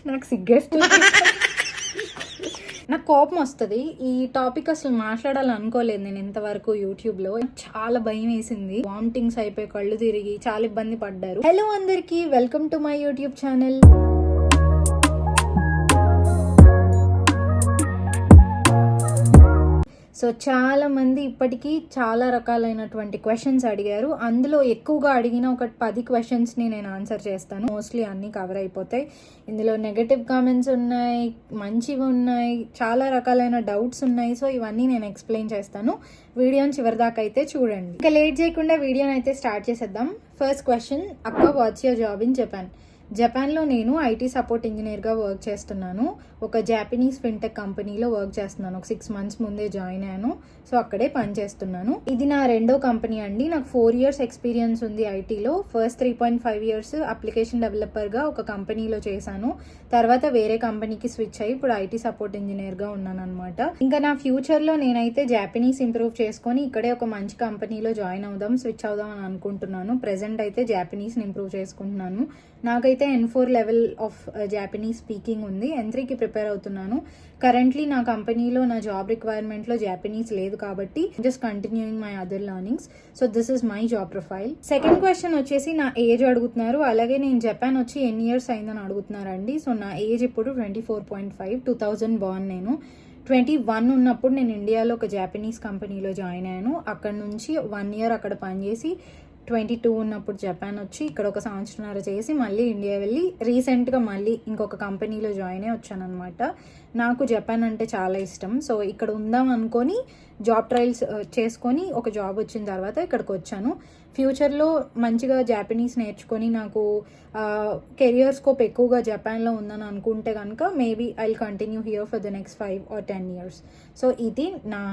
నాకు సిగ్గేస్తుంది. నాకు కోపం వస్తుంది. ఈ టాపిక్ అసలు మాట్లాడాలనుకోలేదు నేను ఇంతవరకు యూట్యూబ్లో. చాలా భయం వేసింది, వామిటింగ్స్ అయిపోయి కళ్ళు తిరిగి చాలా ఇబ్బంది పడ్డారు. హలో అందరికీ, welcome to my YouTube channel. So చాలా మంది ఇప్పటికీ చాలా రకాలైనటువంటి క్వశ్చన్స్ అడిగారు. అందులో ఎక్కువగా అడిగిన ఒక 10 క్వశ్చన్స్ని నేను ఆన్సర్ చేస్తాను. మోస్ట్లీ అన్నీ కవర్ అయిపోతాయి. ఇందులో నెగటివ్ కామెంట్స్ ఉన్నాయి, మంచివి ఉన్నాయి, చాలా రకాలైన డౌట్స్ ఉన్నాయి. సో ఇవన్నీ నేను ఎక్స్ప్లెయిన్ చేస్తాను. వీడియోని చివరిదాకా అయితే చూడండి. ఇంకా లేట్ చేయకుండా వీడియోని అయితే స్టార్ట్ చేసేద్దాం. ఫస్ట్ క్వశ్చన్, అక్క what's your job in Japan? జపాన్లో నేను ఐటీ సపోర్ట్ ఇంజనీర్గా వర్క్ చేస్తున్నాను. ఒక జాపనీస్ ఫిన్టెక్ కంపెనీలో వర్క్ చేస్తున్నాను. ఒక 6 months ముందే జాయిన్ అయ్యాను. సో అక్కడే పని చేస్తున్నాను. ఇది నా రెండో కంపెనీ అండి. నాకు 4 years ఎక్స్పీరియన్స్ ఉంది ఐటీలో. ఫస్ట్ 3.5 years అప్లికేషన్ డెవలపర్గా ఒక కంపెనీలో చేశాను. తర్వాత వేరే కంపెనీకి స్విచ్ అయ్యి ఇప్పుడు ఐటీ సపోర్ట్ ఇంజనీర్గా ఉన్నాను అనమాట. ఇంకా నా ఫ్యూచర్లో నేనైతే జాపనీస్ ఇంప్రూవ్ చేసుకొని ఇక్కడే ఒక మంచి కంపెనీలో జాయిన్ అవుదాం, స్విచ్ అవుదాం అని అనుకుంటున్నాను. ప్రెసెంట్ అయితే జాపనీస్ని ఇంప్రూవ్ చేసుకుంటున్నాను. నాకైతే N4 level of Japanese speaking ఉంది. N3కి ప్రిపేర్ అవుతున్నాను. కరెంట్లీ నా కంపెనీలో నా జాబ్ రిక్వైర్మెంట్లో జాపనీస్ లేదు కాబట్టి just continuing my other learnings. So this is my job profile. Second question వచ్చేసి నా ఏజ్ అడుగుతున్నారు. అలాగే నేను జపాన్ వచ్చి ఎన్ని ఇయర్స్ అయిందని అడుగుతున్నారండి. సో నా ఏజ్ ఇప్పుడు 24.5, 2000 బార్న్. నేను 21 ఉన్నప్పుడు నేను ఇండియాలో ఒక జాపనీస్ కంపెనీలో జాయిన్ అయ్యాను. అక్కడ నుంచి 1 year అక్కడ పనిచేసి 22 ఉన్నప్పుడు జపాన్ వచ్చి ఇక్కడ ఒక సంవత్సరంన్నర చేసి మళ్ళీ ఇండియా వెళ్ళి రీసెంట్గా మళ్ళీ ఇంకొక కంపెనీలో జాయిన్ అయ్యి వచ్చాను అనమాట. నాకు జపాన్ అంటే చాలా ఇష్టం. సో ఇక్కడ ఉందాం అనుకొని జాబ్ ట్రయల్స్ చేసుకొని ఒక జాబ్ వచ్చిన తర్వాత ఇక్కడికి వచ్చాను. ఫ్యూచర్లో మంచిగా జాపనీస్ నేర్చుకొని నాకు కెరియర్ స్కోప్ ఎక్కువగా జపాన్లో ఉందని అనుకుంటే కనుక maybe I will continue here for the next 5 or 10 years. So ఇది నా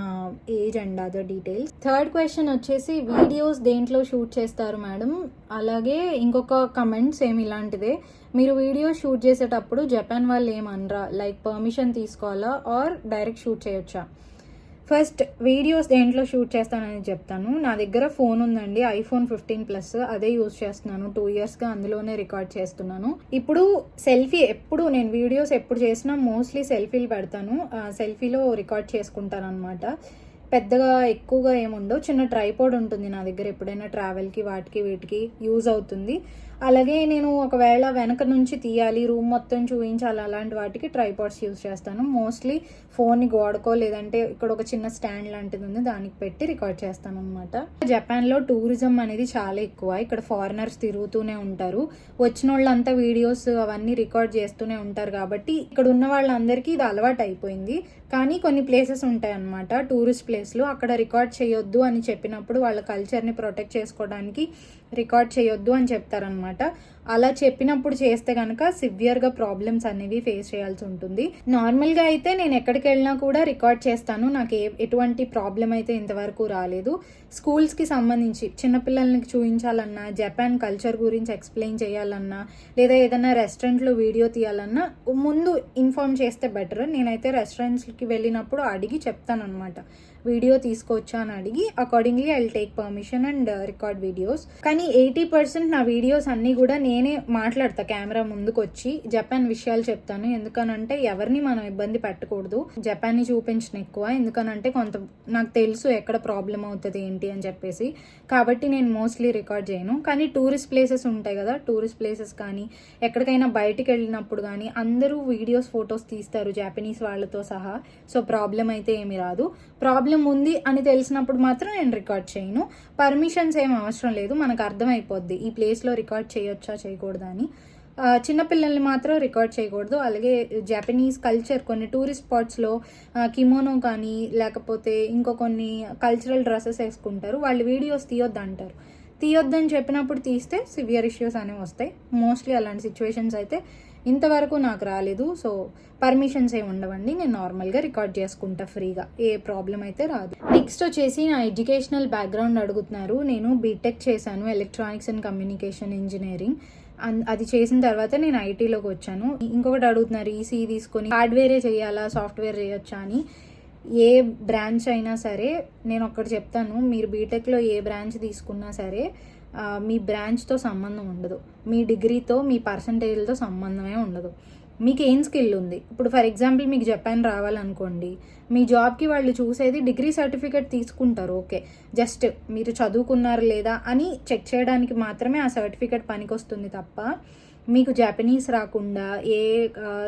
age and other details. Third question వచ్చేసి, వీడియోస్ దేంట్లో షూట్ చేస్తారు మేడం? అలాగే ఇంకొక కమెంట్ సేమ్ ఇలాంటిదే. మీరు వీడియో షూట్ చేసేటప్పుడు జపాన్ వాళ్ళు ఏమనరా? లైక్ పర్మిషన్ తీసుకోవాలా ఆర్ డైరెక్ట్ షూట్ చేయొచ్చా? ఫస్ట్ వీడియోస్ దేంట్లో షూట్ చేస్తానని చెప్తాను. నా దగ్గర ఫోన్ ఉందండి, iPhone 15 Plus. అదే యూజ్ చేస్తున్నాను 2 yearsగా. అందులోనే రికార్డ్ చేస్తున్నాను. ఇప్పుడు సెల్ఫీ ఎప్పుడు నేను వీడియోస్ ఎప్పుడు చేసినా మోస్ట్లీ సెల్ఫీలు పెడతాను. సెల్ఫీలో రికార్డ్ చేసుకుంటాను అనమాట. పెద్దగా ఎక్కువగా ఏముండవు. చిన్న ట్రైపాడ్ ఉంటుంది నా దగ్గర, ఎప్పుడైనా ట్రావెల్కి వాటికి వీటికి యూజ్ అవుతుంది. అలాగే నేను ఒకవేళ వెనక నుంచి తీయాలి, రూమ్ మొత్తం చూపించాలి, అలాంటి వాటికి ట్రైపాడ్స్ యూజ్ చేస్తాను. మోస్ట్లీ ఫోన్ని గోడకో లేదంటే ఇక్కడ ఒక చిన్న స్టాండ్ లాంటిది ఉంది, దానికి పెట్టి రికార్డ్ చేస్తాను అనమాట. జపాన్లో టూరిజం అనేది చాలా ఎక్కువ. ఇక్కడ ఫారినర్స్ తిరుగుతూనే ఉంటారు. వచ్చిన వాళ్ళంతా వీడియోస్ అవన్నీ రికార్డ్ చేస్తూనే ఉంటారు కాబట్టి ఇక్కడ ఉన్న వాళ్ళందరికీ ఇది అలవాటు అయిపోయింది. కానీ కొన్ని ప్లేసెస్ ఉంటాయి అన్నమాట, టూరిస్ట్ ప్లేస్లు. అక్కడ రికార్డ్ చేయొద్దు అని చెప్పినప్పుడు వాళ్ళ కల్చర్ని ప్రొటెక్ట్ చేసుకోవడానికి రికార్డ్ చేయొద్దు అని చెప్తారనమాట. అలా చెప్పినప్పుడు చేస్తే కనుక సివియర్గా ప్రాబ్లమ్స్ అనేవి ఫేస్ చేయాల్సి ఉంటుంది. నార్మల్గా అయితే నేను ఎక్కడికి వెళ్ళినా కూడా రికార్డ్ చేస్తాను. నాకు ఎటువంటి ప్రాబ్లం అయితే ఇంతవరకు రాలేదు. స్కూల్స్కి సంబంధించి చిన్నపిల్లలకి చూపించాలన్నా, జపాన్ కల్చర్ గురించి ఎక్స్ప్లెయిన్ చేయాలన్నా, లేదా ఏదైనా రెస్టారెంట్లో వీడియో తీయాలన్నా ముందు ఇన్ఫార్మ్ చేస్తే బెటర్. నేనైతే రెస్టారెంట్స్కి వెళ్ళినప్పుడు అడిగి చెప్తాను అనమాట, వీడియో తీసుకోవచ్చా అని అడిగి accordingly I will take permission and record videos. కానీ 80% నా వీడియోస్ అన్నీ కూడా నేనే మాట్లాడతా కెమెరా ముందుకు వచ్చి. జపాన్ విషయాలు చెప్తాను. ఎందుకనంటే ఎవరిని మనం ఇబ్బంది పెట్టకూడదు. జపాన్ని చూపించిన ఎక్కువ, ఎందుకనంటే నాకు తెలుసు ఎక్కడ ప్రాబ్లం అవుతుంది ఏంటి అని చెప్పేసి. కాబట్టి నేను మోస్ట్లీ రికార్డ్ చేయను. కానీ టూరిస్ట్ ప్లేసెస్ ఉంటాయి కదా, టూరిస్ట్ ప్లేసెస్ కానీ ఎక్కడికైనా బయటికి వెళ్ళినప్పుడు కానీ అందరూ వీడియోస్ ఫొటోస్ తీస్తారు జాపనీస్ వాళ్ళతో సహా. సో ప్రాబ్లం అయితే ఏమి రాదు. ప్రాబ్లం ఉంది అని తెలిసినప్పుడు మాత్రం నేను రికార్డ్ చేయను. పర్మిషన్స్ ఏం అవసరం లేదు, మనకు అర్థమైపోద్ది ఈ ప్లేస్లో రికార్డ్ చేయొచ్చా చేయకూడదా అని. చిన్నపిల్లల్ని మాత్రం రికార్డ్ చేయకూడదు. అలాగే జాపనీస్ కల్చర్ కొన్ని టూరిస్ట్ స్పాట్స్లో కిమోనో కానీ లేకపోతే ఇంకో కొన్ని కల్చరల్ డ్రెస్సెస్ వేసుకుంటారు. వాళ్ళు వీడియోస్ తీయొద్దు అంటారు. తీయొద్దని చెప్పినప్పుడు తీస్తే సివియర్ ఇష్యూస్ అనేవి వస్తాయి. మోస్ట్లీ అలాంటి సిచ్యువేషన్స్ అయితే ఇంతవరకు నాకు రాలేదు. సో పర్మిషన్స్ ఏమి ఉండవండి, నేను నార్మల్గా రికార్డ్ చేసుకుంటా ఫ్రీగా, ఏ ప్రాబ్లం అయితే రాదు. నెక్స్ట్ వచ్చేసి నా ఎడ్యుకేషనల్ బ్యాక్గ్రౌండ్ అడుగుతున్నారు. నేను బీటెక్ చేశాను, ఎలక్ట్రానిక్స్ అండ్ కమ్యూనికేషన్ ఇంజనీరింగ్. అది చేసిన తర్వాత నేను ఐటీలోకి వచ్చాను. ఇంకొకటి అడుగుతున్నారు, ఈసీఈ తీసుకొని హార్డ్వేరే చేయాలా సాఫ్ట్వేర్ చేయొచ్చా అని. ఏ బ్రాంచ్ అయినా సరే నేను ఒకటి చెప్తాను, మీరు బీటెక్లో ఏ బ్రాంచ్ తీసుకున్నా సరే మీ బ్రాంచ్తో సంబంధం ఉండదు, మీ డిగ్రీతో మీ పర్సంటేజ్లతో సంబంధమే ఉండదు. మీకు ఏం స్కిల్ ఉంది. ఇప్పుడు ఫర్ ఎగ్జాంపుల్ మీకు జపాన్ రావాలనుకోండి, మీ జాబ్కి వాళ్ళు చూసేది డిగ్రీ సర్టిఫికేట్ తీసుకుంటారు, ఓకే, జస్ట్ మీరు చదువుకున్నారు లేదా అని చెక్ చేయడానికి మాత్రమే ఆ సర్టిఫికేట్ పనికొస్తుంది తప్ప మీకు జపనీస్ రాకుండా ఏ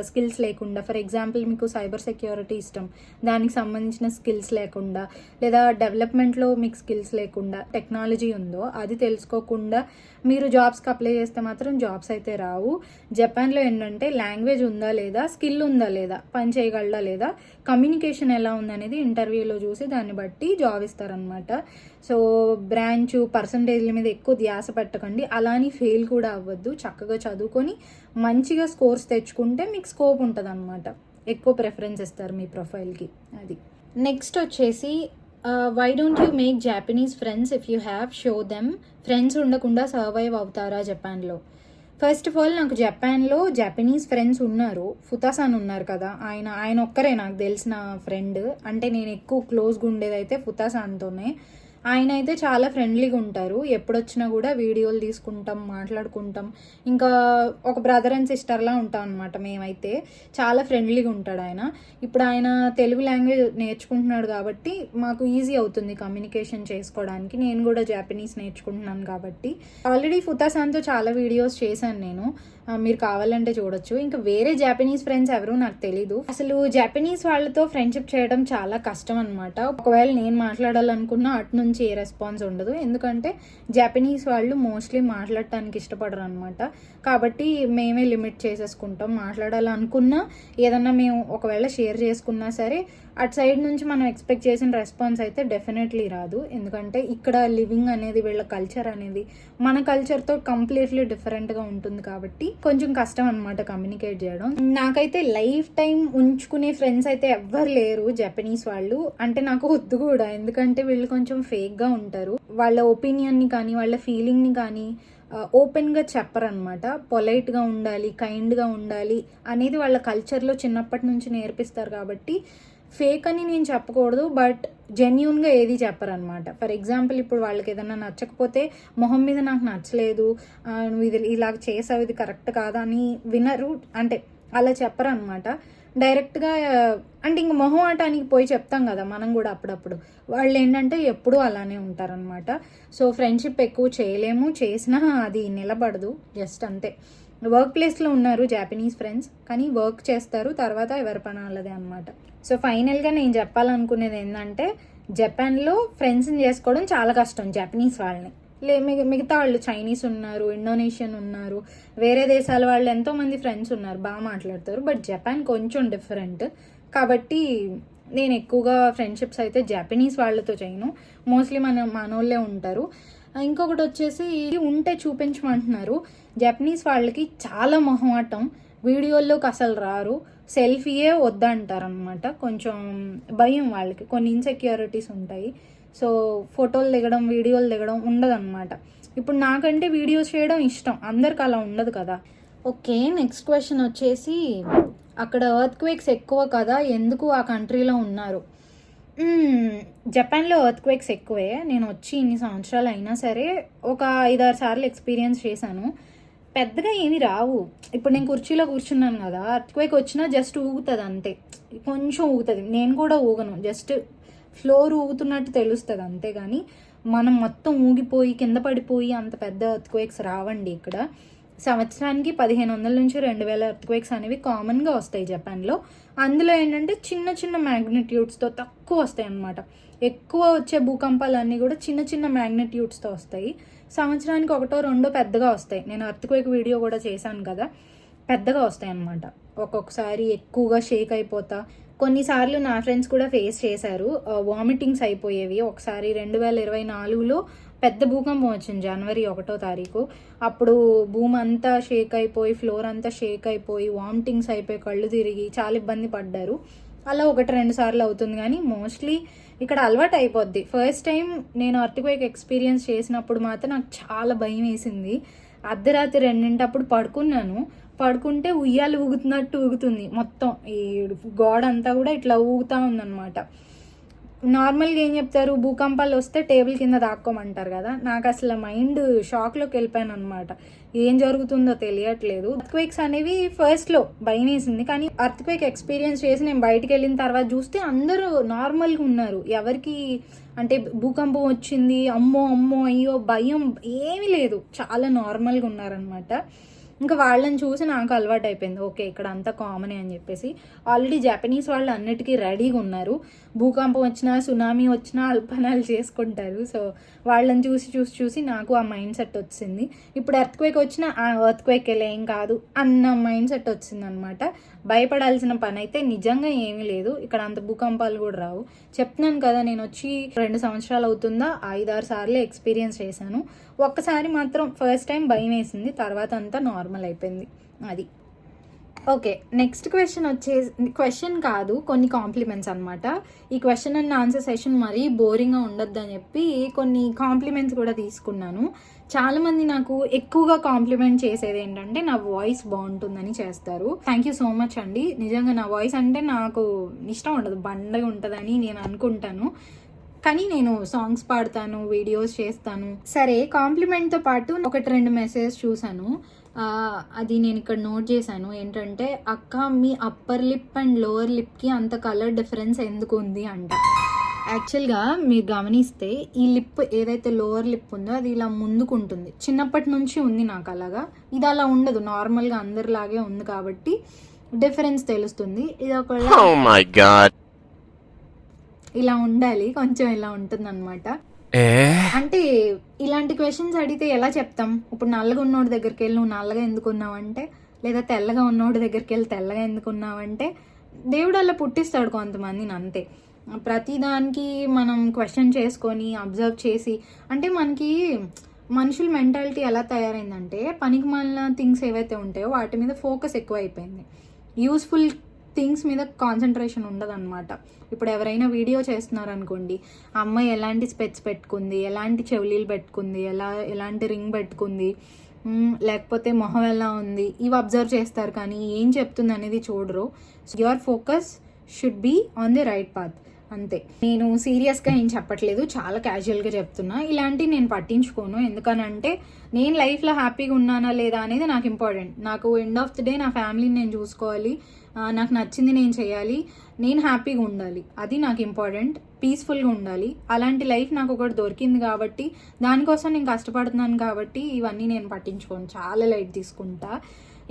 స్కిల్స్ లేకుండా, ఫర్ ఎగ్జాంపుల్ మీకు సైబర్ సెక్యూరిటీ ఇష్టం, దానికి సంబంధించిన స్కిల్స్ లేకుండా, లేదా డెవలప్మెంట్లో మీకు స్కిల్స్ లేకుండా, టెక్నాలజీ ఉందో అది తెలుసుకోకుండా మీరు జాబ్స్కి అప్లై చేస్తే మాత్రం జాబ్స్ అయితే రావు. జపాన్లో ఏంటంటే లాంగ్వేజ్ ఉందా లేదా, స్కిల్ ఉందా లేదా, పని చేయగలడా లేదా, కమ్యూనికేషన్ ఎలా ఉందనేది ఇంటర్వ్యూలో చూసి దాన్ని బట్టి జాబ్ ఇస్తారనమాట. సో బ్రాంచ్ పర్సంటేజ్ల మీద ఎక్కువ ధ్యాస పెట్టకండి, అలాని ఫెయిల్ కూడా అవ్వద్దు. చక్కగా చదువుకొని మంచిగా స్కోర్స్ తెచ్చుకుంటే మీకు స్కోప్ ఉంటుంది అనమాట, ఎక్కువ ప్రిఫరెన్స్ ఇస్తారు మీ ప్రొఫైల్కి. అది నెక్స్ట్ వచ్చేసి why don't you make Japanese friends if you have, show them. Friends ఉండకుండా సర్వైవ్ అవుతారా జపాన్లో? ఫస్ట్ ఆఫ్ ఆల్ నాకు జపాన్లో జపనీస్ ఫ్రెండ్స్ ఉన్నారు. ఫుతాసాన్ ఉన్నారు కదా, ఆయన ఒక్కరే నాకు తెలిసిన ఫ్రెండ్. అంటే నేను ఎక్కువ క్లోజ్గా ఉండేది అయితే ఫుతాసాన్తోనే. ఆయన అయితే చాలా ఫ్రెండ్లీగా ఉంటారు, ఎప్పుడొచ్చినా కూడా వీడియోలు తీసుకుంటాం, మాట్లాడుకుంటాం, ఇంకా ఒక బ్రదర్ అండ్ సిస్టర్లా ఉంటాం అనమాట మేమైతే. చాలా ఫ్రెండ్లీగా ఉంటాడు ఆయన. ఇప్పుడు ఆయన తెలుగు లాంగ్వేజ్ నేర్చుకుంటున్నాడు కాబట్టి మాకు ఈజీ అవుతుంది కమ్యూనికేషన్ చేసుకోవడానికి. నేను కూడా జాపనీస్ నేర్చుకుంటున్నాను కాబట్టి. ఆల్రెడీ ఫుతాసాన్తో చాలా వీడియోస్ చేశాను నేను, మీరు కావాలంటే చూడొచ్చు. ఇంకా వేరే జాపనీస్ ఫ్రెండ్స్ ఎవరు నాకు తెలీదు. అసలు జాపనీస్ వాళ్ళతో ఫ్రెండ్షిప్ చేయడం చాలా కష్టం అనమాట. ఒకవేళ నేను మాట్లాడాలనుకున్నా అటు నుంచి ఏ రెస్పాన్స్ ఉండదు, ఎందుకంటే జాపనీస్ వాళ్ళు మోస్ట్లీ మాట్లాడటానికి ఇష్టపడరు అనమాట. కాబట్టి మేమే లిమిట్ చేసేసుకుంటాం. మాట్లాడాలనుకున్నా ఏదన్నా మేము ఒకవేళ షేర్ చేసుకున్నా సరే అటు సైడ్ నుంచి మనం ఎక్స్పెక్ట్ చేసిన రెస్పాన్స్ అయితే డెఫినెట్లీ రాదు, ఎందుకంటే ఇక్కడ లివింగ్ అనేది, వీళ్ళ కల్చర్ అనేది మన కల్చర్తో కంప్లీట్లీ డిఫరెంట్గా ఉంటుంది కాబట్టి కొంచెం కష్టం అనమాట కమ్యూనికేట్ చేయడం. నాకైతే లైఫ్ టైం ఉంచుకునే ఫ్రెండ్స్ అయితే ఎవ్వరు లేరు జపనీస్ వాళ్ళు. అంటే నాకు వద్దు కూడా, ఎందుకంటే వీళ్ళు కొంచెం ఫేక్గా ఉంటారు. వాళ్ళ ఒపీనియన్ని కానీ వాళ్ళ ఫీలింగ్ని కానీ ఓపెన్గా చెప్పరనమాట. పొలైట్గా ఉండాలి, కైండ్గా ఉండాలి అనేది వాళ్ళ కల్చర్లో చిన్నప్పటి నుంచి నేర్పిస్తారు కాబట్టి ఫేక్ అని నేను చెప్పకూడదు, బట్ జెన్యూన్గా ఏది చెప్పరనమాట. ఫర్ ఎగ్జాంపుల్ ఇప్పుడు వాళ్ళకి ఏదైనా నచ్చకపోతే మొహం మీద నాకు నచ్చలేదు, నువ్వు ఇది ఇలా చేసావు, ఇది కరెక్ట్ కాదా అని వినరు. అంటే అలా చెప్పరనమాట డైరెక్ట్గా. అంటే ఇంక మొహం ఆటానికి పోయి చెప్తాం కదా మనం కూడా అప్పుడప్పుడు, వాళ్ళు ఏంటంటే ఎప్పుడూ అలానే ఉంటారనమాట. సో ఫ్రెండ్షిప్ ఎక్కువ చేయలేము, చేసినా అది నిలబడదు, జస్ట్ అంతే. వర్క్ ప్లేస్లో ఉన్నారు జాపనీస్ ఫ్రెండ్స్, కానీ వర్క్ చేస్తారు, తర్వాత ఎవరి పని వాళ్ళదే అనమాట. సో ఫైనల్గా నేను చెప్పాలనుకునేది ఏంటంటే జపాన్లో ఫ్రెండ్స్ని చేసుకోవడం చాలా కష్టం జపనీస్ వాళ్ళని. మిగతా వాళ్ళు చైనీస్ ఉన్నారు, ఇండోనేషియన్ ఉన్నారు, వేరే దేశాల వాళ్ళు ఎంతోమంది ఫ్రెండ్స్ ఉన్నారు, బాగా మాట్లాడతారు. బట్ జపాన్ కొంచెం డిఫరెంట్ కాబట్టి నేను ఎక్కువగా ఫ్రెండ్షిప్స్ అయితే జపనీస్ వాళ్ళతో చేయను, మోస్ట్లీ మనోళ్ళే ఉంటారు. ఇంకొకటి వచ్చేసి ఉంటే చూపించమంటున్నారు. జపనీస్ వాళ్ళకి చాలా మొహమాటం, వీడియోల్లోకి అసలు రారు, సెల్ఫీయే వద్దంటారనమాట. కొంచెం భయం వాళ్ళకి, కొన్ని ఇన్సెక్యూరిటీస్ ఉంటాయి. సో ఫోటోలు దిగడం, వీడియోలు దిగడం ఉండదన్నమాట. ఇప్పుడు నాకంటే వీడియోస్ చేయడం ఇష్టం, అందరికి అలా ఉండదు కదా. ఓకే, నెక్స్ట్ క్వశ్చన్ వచ్చేసి అక్కడ ఎర్త్ క్వేక్స్ ఎక్కువ కదా, ఎందుకు ఆ కంట్రీలో ఉన్నారు? జపాన్లో ఎర్త్ క్వేక్స్ ఎక్కువే. నేను వచ్చి ఇన్ని సంవత్సరాలు అయినా సరే ఒక 5-6 సార్లు ఎక్స్పీరియన్స్ చేశాను. పెద్దగా ఏమి రావు. ఇప్పుడు నేను కుర్చీలో కూర్చున్నాను కదా, ఎర్త్ క్వేక్ వచ్చినా జస్ట్ ఊగుతుంది అంతే, కొంచెం ఊగుతుంది. నేను కూడా ఊగను, జస్ట్ ఫ్లోర్ ఊగుతున్నట్టు తెలుస్తుంది అంతేగాని మనం మొత్తం ఊగిపోయి కింద పడిపోయి అంత పెద్ద ఎర్త్ క్వేక్స్ రావండి ఇక్కడ. సంవత్సరానికి 1500 నుంచి 2000 ఎర్త్ క్వేక్స్ అనేవి కామన్గా వస్తాయి జపాన్లో. అందులో ఏంటంటే చిన్న చిన్న మ్యాగ్నిట్యూడ్స్తో తక్కువ వస్తాయి అన్నమాట. ఎక్కువ వచ్చే భూకంపాలన్నీ కూడా చిన్న చిన్న మ్యాగ్నిట్యూడ్స్తో వస్తాయి. సంవత్సరానికి 1-2 పెద్దగా వస్తాయి. నేను ఎర్త్ క్వేక్ వీడియో కూడా చేశాను కదా, పెద్దగా వస్తాయి అన్నమాట. ఒక్కొక్కసారి ఎక్కువగా షేక్ అయిపోతా. కొన్నిసార్లు నా ఫ్రెండ్స్ కూడా ఫేస్ చేశారు, వామిటింగ్స్ అయిపోయేవి. ఒకసారి 2024లో పెద్ద భూకంపం వచ్చింది, జనవరి 1వ తారీఖు. అప్పుడు భూమి అంతా షేక్ అయిపోయి, ఫ్లోర్ అంతా షేక్ అయిపోయి, వామిటింగ్స్ అయిపోయి, కళ్ళు తిరిగి చాలా ఇబ్బంది పడ్డారు. అలా 1-2 సార్లు అవుతుంది, కానీ మోస్ట్లీ ఇక్కడ అలవాటు అయిపోద్ది. ఫస్ట్ టైం నేను ఎర్త్క్వేక్ ఎక్స్పీరియన్స్ చేసినప్పుడు మాత్రం నాకు చాలా భయం వేసింది. అర్ధరాత్రి 2 పడుకున్నాను. పడుకుంటే ఉయ్యాలు ఊగుతున్నట్టు ఊగుతుంది మొత్తం, ఈ గోడ అంతా కూడా ఇట్లా ఊగుతూ ఉందన్నమాట. నార్మల్గా ఏం చెప్తారు, భూకంపాలు వస్తే టేబుల్ కింద దాక్కోమంటారు కదా. నాకు అసలు మైండ్ షాక్లోకి వెళ్ళిపోయాను అనమాట. ఏం జరుగుతుందో తెలియట్లేదు. అర్త్క్వేక్స్ అనేవి ఫస్ట్లో భయం వేసింది, కానీ అర్త్క్వేక్ ఎక్స్పీరియన్స్ చేసి నేను బయటికి వెళ్ళిన తర్వాత చూస్తే అందరూ నార్మల్గా ఉన్నారు. ఎవరికి అంటే భూకంపం వచ్చింది అమ్మో అమ్మో అయ్యో భయం ఏమీ లేదు, చాలా నార్మల్గా ఉన్నారనమాట. ఇంకా వాళ్ళని చూసి నాకు అలవాటు అయిపోయింది, ఓకే ఇక్కడ అంతా కామనే అని చెప్పేసి. ఆల్రెడీ జపనీస్ వాళ్ళు అన్నిటికీ రెడీగా ఉన్నారు, భూకంపం వచ్చినా సునామీ వచ్చినా అల్పనాలు చేసుకుంటారు. సో వాళ్ళని చూసి చూసి చూసి నాకు ఆ మైండ్ సెట్ వచ్చింది. ఇప్పుడు ఎర్త్క్వేక్ వచ్చినా ఎర్త్క్వేక్ ఏం కాదు అన్న మైండ్ సెట్ వచ్చింది అనమాట. భయపడాల్సిన పని అయితే నిజంగా ఏమీ లేదు, ఇక్కడ అంత భూకంపాలు కూడా రావు. చెప్తున్నాను కదా, నేను వచ్చి 2 సంవత్సరాలు అవుతుందా, 5-6 సార్లు ఎక్స్పీరియన్స్ చేశాను. ఒక్కసారి మాత్రం ఫస్ట్ టైం భయం వేసింది, తర్వాత అంతా నార్మల్ అయిపోయింది. అది ఓకే. నెక్స్ట్ క్వశ్చన్ కాదు, కొన్ని కాంప్లిమెంట్స్ అనమాట. ఈ క్వశ్చన్ అండ్ ఆన్సర్ సెషన్ మరీ బోరింగ్గా ఉండొద్దు అని చెప్పి కొన్ని కాంప్లిమెంట్స్ కూడా తీసుకున్నాను. చాలామంది నాకు ఎక్కువగా కాంప్లిమెంట్ చేసేది ఏంటంటే నా వాయిస్ బాగుంటుందని చేస్తారు. థ్యాంక్ యూ సో మచ్ అండి. నిజంగా నా వాయిస్ అంటే నాకు ఇష్టం ఉండదు, బండగా ఉంటుందని నేను అనుకుంటాను, కానీ నేను సాంగ్స్ పాడతాను, వీడియోస్ చేస్తాను. సరే, కాంప్లిమెంట్తో పాటు 1-2 మెసేజ్ చూశాను, అది నేను ఇక్కడ నోట్ చేశాను. ఏంటంటే, అక్క మీ అప్పర్ లిప్ అండ్ లోవర్ లిప్కి అంత కలర్ డిఫరెన్స్ ఎందుకు ఉంది అంట. యాక్చువల్గా మీరు గమనిస్తే ఈ లిప్ ఏదైతే లోవర్ లిప్ ఉందో అది ఇలా ముందుకుంటుంది, చిన్నప్పటి నుంచి ఉంది నాకు అలాగా. ఇది అలా ఉండదు, నార్మల్గా అందరిలాగే ఉంది కాబట్టి డిఫరెన్స్ తెలుస్తుంది. ఇది ఒక ఇలా ఉండాలి, కొంచెం ఇలా ఉంటుంది అనమాట. అంటే ఇలాంటి క్వశ్చన్స్ అడిగితే ఎలా చెప్తాం? ఇప్పుడు నల్లగా ఉన్నోడి దగ్గరికి వెళ్ళి నువ్వు నల్లగా ఎందుకు ఉన్నావంటే, లేదా తెల్లగా ఉన్నోడి దగ్గరికి వెళ్ళి తెల్లగా ఎందుకు ఉన్నావంటే, దేవుడు అలా పుట్టిస్తాడు కొంతమందిని, అంతే. ప్రతిదానికి మనం క్వశ్చన్ చేసుకొని అబ్జర్వ్ చేసి, అంటే మనకి మనుషుల మెంటాలిటీ ఎలా తయారైందంటే, పనికి మాలిన థింగ్స్ ఏవైతే ఉంటాయో వాటి మీద ఫోకస్ ఎక్కువ అయిపోయింది, యూస్ఫుల్ థింగ్స్ మీద కాన్సన్ట్రేషన్ ఉండదన్నమాట. ఇప్పుడు ఎవరైనా వీడియో చేస్తున్నారు అనుకోండి, ఆ అమ్మాయి ఎలాంటి స్పెట్స్ పెట్టుకుంది, ఎలాంటి చెవులీలు పెట్టుకుంది, ఎలాంటి రింగ్ పెట్టుకుంది, లేకపోతే మొహం ఎలా ఉంది, ఇవి అబ్జర్వ్ చేస్తారు, కానీ ఏం చెప్తుంది అనేది చూడరు. So your focus should be on the right path, అంతే. నేను సీరియస్గా ఏం చెప్పట్లేదు, చాలా క్యాజువల్గా చెప్తున్నా. ఇలాంటివి నేను పట్టించుకోను, ఎందుకనంటే నేను లైఫ్లో హ్యాపీగా ఉన్నానా లేదా అనేది నాకు ఇంపార్టెంట్. నాకు ఎండ్ ఆఫ్ ది డే నా ఫ్యామిలీని నేను చూసుకోవాలి, నాకు నచ్చింది నేను చేయాలి, నేను హ్యాపీగా ఉండాలి, అది నాకు ఇంపార్టెంట్. పీస్ఫుల్గా ఉండాలి. అలాంటి లైఫ్ నాకు ఒకటి దొరికింది కాబట్టి, దానికోసం నేను కష్టపడుతున్నాను కాబట్టి ఇవన్నీ నేను పట్టించుకోను, చాలా లైట్ తీసుకుంటా.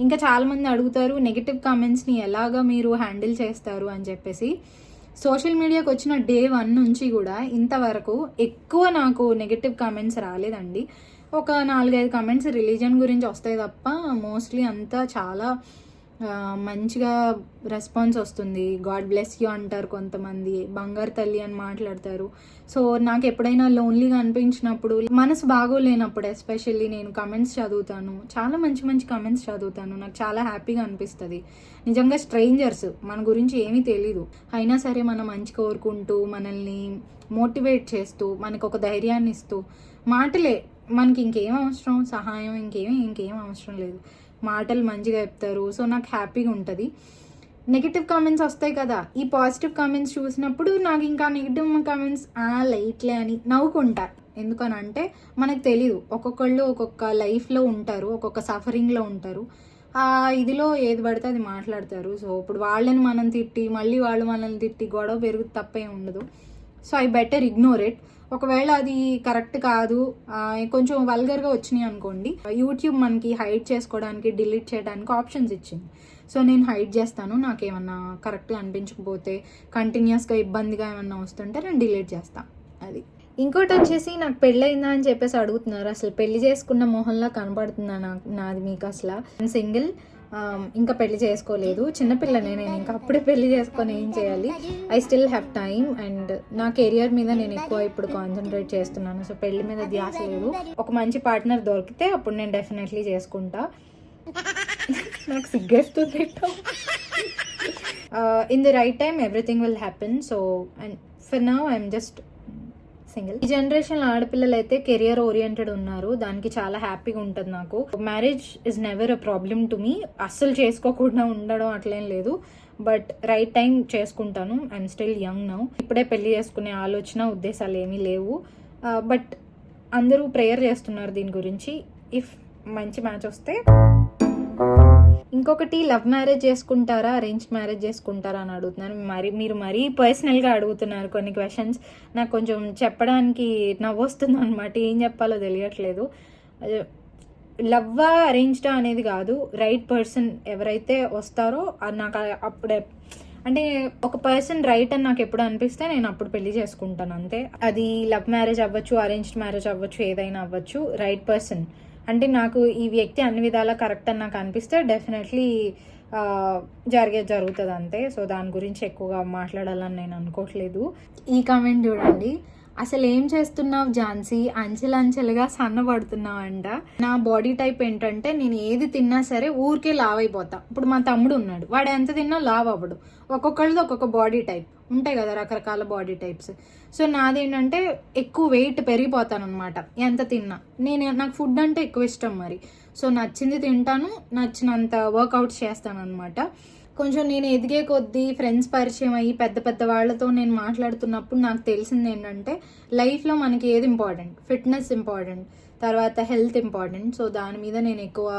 ఇంకా చాలామంది అడుగుతారు నెగిటివ్ కామెంట్స్ని ఎలాగా మీరు హ్యాండిల్ చేస్తారు అని చెప్పేసి. సోషల్ మీడియాకి వచ్చిన డే 1 నుంచి కూడా ఇంతవరకు ఎక్కువ నాకు నెగిటివ్ కామెంట్స్ రాలేదండి. ఒక 4-5 కామెంట్స్ రిలీజన్ గురించి వస్తాయి తప్ప మోస్ట్లీ అంతా చాలా మంచిగా రెస్పాన్స్ వస్తుంది. గాడ్ బ్లెస్ యూ అంటారు కొంతమంది, బంగారు తల్లి అని మాట్లాడతారు. సో నాకు ఎప్పుడైనా లోన్లీగా అనిపించినప్పుడు, మనసు బాగోలేనప్పుడు ఎస్పెషల్లీ నేను కమెంట్స్ చదువుతాను, చాలా మంచి మంచి కమెంట్స్ చదువుతాను, నాకు చాలా హ్యాపీగా అనిపిస్తుంది. నిజంగా స్ట్రేంజర్స్, మన గురించి ఏమీ తెలీదు, అయినా సరే మనం మంచి కోరుకుంటూ, మనల్ని మోటివేట్ చేస్తూ, మనకు ఒక ధైర్యాన్ని ఇస్తూ, మాటలే మనకి ఇంకేం అవసరం, సహాయం ఇంకేం అవసరం లేదు, మాటలు మంచిగా చెప్తారు. సో నాకు హ్యాపీగా ఉంటుంది. నెగిటివ్ కామెంట్స్ వస్తాయి కదా, ఈ పాజిటివ్ కామెంట్స్ చూసినప్పుడు నాకు ఇంకా నెగిటివ్ కామెంట్స్ లైట్లే అని నవ్వుకుంటా. ఎందుకనంటే మనకు తెలీదు, ఒక్కొక్కళ్ళు ఒక్కొక్క లైఫ్లో ఉంటారు, ఒక్కొక్క సఫరింగ్లో ఉంటారు, ఇదిలో ఏది పడితే అది మాట్లాడతారు. సో ఇప్పుడు వాళ్ళని మనం తిట్టి మళ్ళీ వాళ్ళు మనల్ని తిట్టి గొడవ పెరుగుతుంది, తప్పేం ఉండదు. So I better ignore it. ఒకవేళ అది కరెక్ట్ కాదు, కొంచెం వల్గర్గా వచ్చినాయి అనుకోండి, యూట్యూబ్ మనకి హైడ్ చేసుకోవడానికి, డిలీట్ చేయడానికి ఆప్షన్స్ ఇచ్చింది. సో నేను హైడ్ చేస్తాను. నాకేమన్నా కరెక్ట్గా అనిపించకపోతే, కంటిన్యూస్గా ఇబ్బందిగా ఏమన్నా వస్తుంటే నేను డిలీట్ చేస్తాను. అది. ఇంకోటి వచ్చేసి, నాకు పెళ్ళయిందా అని చెప్పేసి అడుగుతున్నారు. అసలు పెళ్లి చేసుకున్న మొహంలా కనబడుతుందా నాది మీకు? అసలు సింగిల్, ఇంకా పెళ్లి చేసుకోలేదు, చిన్నపిల్లనే నేను, ఇంకా అప్పుడే పెళ్లి చేసుకొని ఏం చేయాలి? I still have time and నా కెరియర్ మీద నేను ఎక్కువ ఇప్పుడు కాన్సన్ట్రేట్ చేస్తున్నాను. సో పెళ్లి మీద ధ్యాస లేదు. ఒక మంచి పార్ట్నర్ దొరికితే అప్పుడు నేను డెఫినెట్లీ చేసుకుంటా. నాకు సిగ్గేస్తుంది. In the right time everything will happen. So and for now I'm just single. ఈ జనరేషన్ ఆడపిల్లలు అయితే కెరియర్ ఓరియంటెడ్ ఉన్నారు, దానికి చాలా హ్యాపీగా ఉంటుంది నాకు. Marriage is never a problem to me. అస్సలు చేసుకోకుండా ఉండడం అట్లేం లేదు, బట్ రైట్ టైం చేసుకుంటాను. I'm still young now. ఇప్పుడే పెళ్లి చేసుకునే ఆలోచన ఉద్దేశాలు ఏమీ లేవు. బట్ అందరూ ప్రేయర్ చేస్తున్నారు దీని గురించి. ఇఫ్ మంచి మ్యాచ్ వస్తే. ఇంకొకటి, లవ్ మ్యారేజ్ చేసుకుంటారా అరేంజ్ మ్యారేజ్ చేసుకుంటారా అని అడుగుతున్నారు. మీరు మరీ పర్సనల్గా అడుగుతున్నారు కొన్ని క్వశ్చన్స్. నాకు కొంచెం చెప్పడానికి నవ్వొస్తుంది అనమాట, ఏం చెప్పాలో తెలియట్లేదు. లవ్వా అరేంజ్డా అనేది కాదు, రైట్ పర్సన్ ఎవరైతే వస్తారో నాకు అప్పుడే, అంటే ఒక పర్సన్ రైట్ అని నాకు ఎప్పుడు అనిపిస్తే నేను అప్పుడు పెళ్లి చేసుకుంటాను అంతే. అది లవ్ మ్యారేజ్ అవ్వచ్చు, అరేంజ్డ్ మ్యారేజ్ అవ్వచ్చు, ఏదైనా అవ్వచ్చు. రైట్ పర్సన్ అంటే నాకు ఈ వ్యక్తి అన్ని విధాలా కరెక్ట్ అని నాకు అనిపిస్తే డెఫినెట్లీ జరుగుతుంది అంతే. సో దాని గురించి ఎక్కువగా మాట్లాడాలని నేను అనుకోవట్లేదు. ఈ కామెంట్ చూడండి, అసలు ఏం చేస్తున్నావు ఝాన్సీ, అంచెలంచెలుగా సన్నబడుతున్నావు అంట. నా బాడీ టైప్ ఏంటంటే నేను ఏది తిన్నా సరే ఊరికే లావ్ అయిపోతా. ఇప్పుడు మా తమ్ముడు ఉన్నాడు, వాడు ఎంత తిన్నా లావ్ అవ్వడు. ఒక్కొక్కళ్ళది ఒక్కొక్క బాడీ టైప్ ఉంటాయి కదా, రకరకాల బాడీ టైప్స్. సో నాదేంటంటే ఎక్కువ వెయిట్ పెరిగిపోతాను అనమాట ఎంత తిన్నా. నాకు ఫుడ్ అంటే ఎక్కువ ఇష్టం మరి. సో నచ్చింది తింటాను, నచ్చినంత వర్కౌట్స్ చేస్తాను అనమాట. కొంచెం నేను ఎదిగే కొద్దీ ఫ్రెండ్స్ పరిచయం అయ్యి పెద్ద పెద్ద వాళ్ళతో నేను మాట్లాడుతున్నప్పుడు నాకు తెలిసింది ఏంటంటే లైఫ్లో మనకి ఏది ఇంపార్టెంట్, ఫిట్నెస్ ఇంపార్టెంట్, తర్వాత హెల్త్ ఇంపార్టెంట్. సో దాని మీద నేను ఎక్కువ